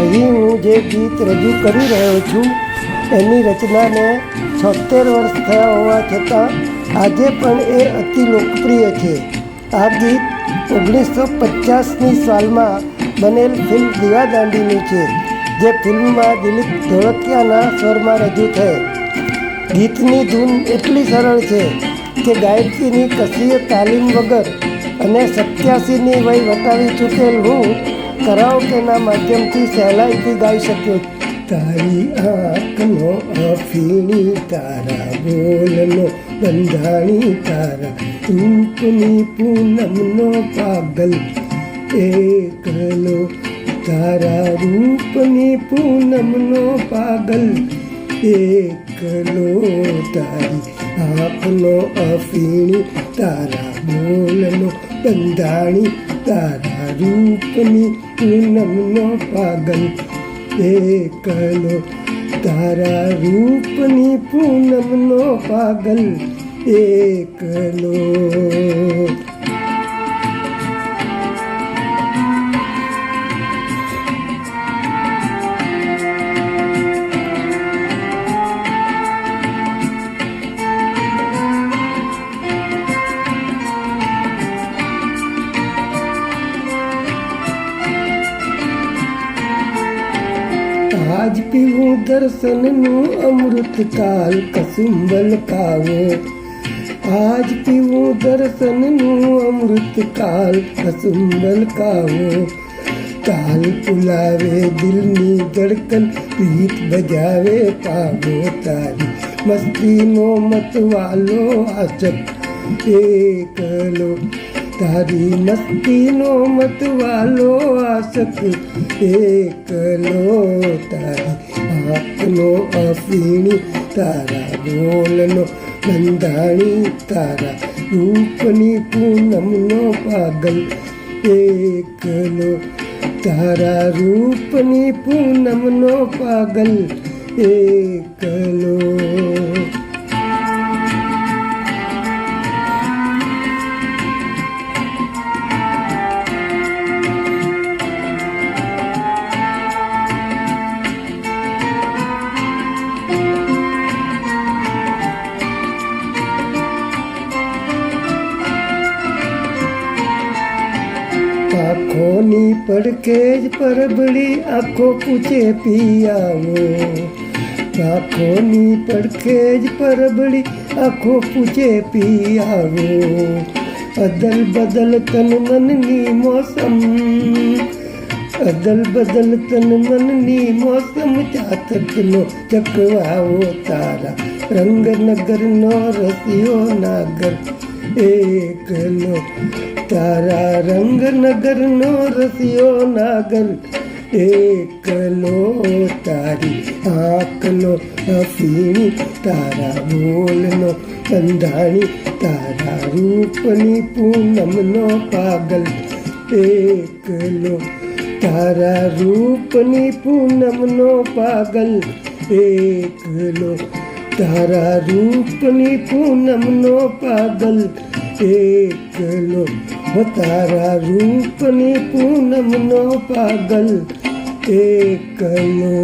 અહીં હું જે ગીત રજૂ કરી રહ્યો છું એની રચનાને 76 વર્ષ થયા હોવા છતાં આજે પણ એ અતિ લોકપ્રિય છે. આ ગીત 1950ની સાલમાં બનેલ ફિલ્મ દીવાદાંડીનું છે, જે ફિલ્મમાં દિલીપ ધોળકિયાના સ્વરમાં રજૂ થયેલ. ગીતની ધૂન એટલી સરળ છે કે ગાયકીની કશીય તાલીમ વગર અને 87ની વય વટાવી ચૂકેલ હું કરાઓકેના માધ્યમથી સહેલાઈથી ગાઈ શક્યો. તારી આંખનો અફીણી, તારા બોલનો બંધાણી, તારા રૂપની પૂનમનો પાગલ એકલો, તારા રૂપની પૂનમનો પાગલ એકલો, તારી આંખનો અફીણી, તારા બોલનો બંધાણી, તારા રૂપની પૂનમનો પાગલ એકલો, તારા રૂપની પૂનમનો પાગલ એકલો. આજ પીવું દર્શનનું અમૃત કાલ કસુંબલ કાવો, આજ પીવું દર્શનનું અમૃત કાલ કસુંબલ કાવો, તાલ પુલાવે દિલની ધડકન, પીઠ બજાવે પાવો, તારી મસ્તીનો મતવાલો આશક એકલો, તારી મસ્તીનો મતવાલો આશક એકલો, તારી આંખનો અફીણી, તારા બોલનો બંધાણી, તારા રૂપની પૂનમનો પાગલ એકલો, તારા રૂપની પૂનમનો પાગલ એકલો. આંખોની પડખે જ પરબડી આંખો પૂછે પિયાવો, આંખોની પડખે જ પરબડી આંખો પૂછે પિયાવો, અદલ બદલ તન મનની મોસમ, અદલ બદલ તન મનની મોસમ, ચાતકનો ચકવાવો, તારા રંગનગરનો રસિયો નાગર એકલો, તારા રંગનગરનો રસિયો નાગર એકલો, તારી આંખનો અફીણી, તારા બોલનો બંધાણી, તારા રૂપની પૂનમનો પાગલ એકલો, તારા રૂપની પૂનમનો પાગલ એકલો, તારા રૂપની પૂનમનો પાગલ એકલો, તારા રૂપની પૂનમનો પાગલ એકલો.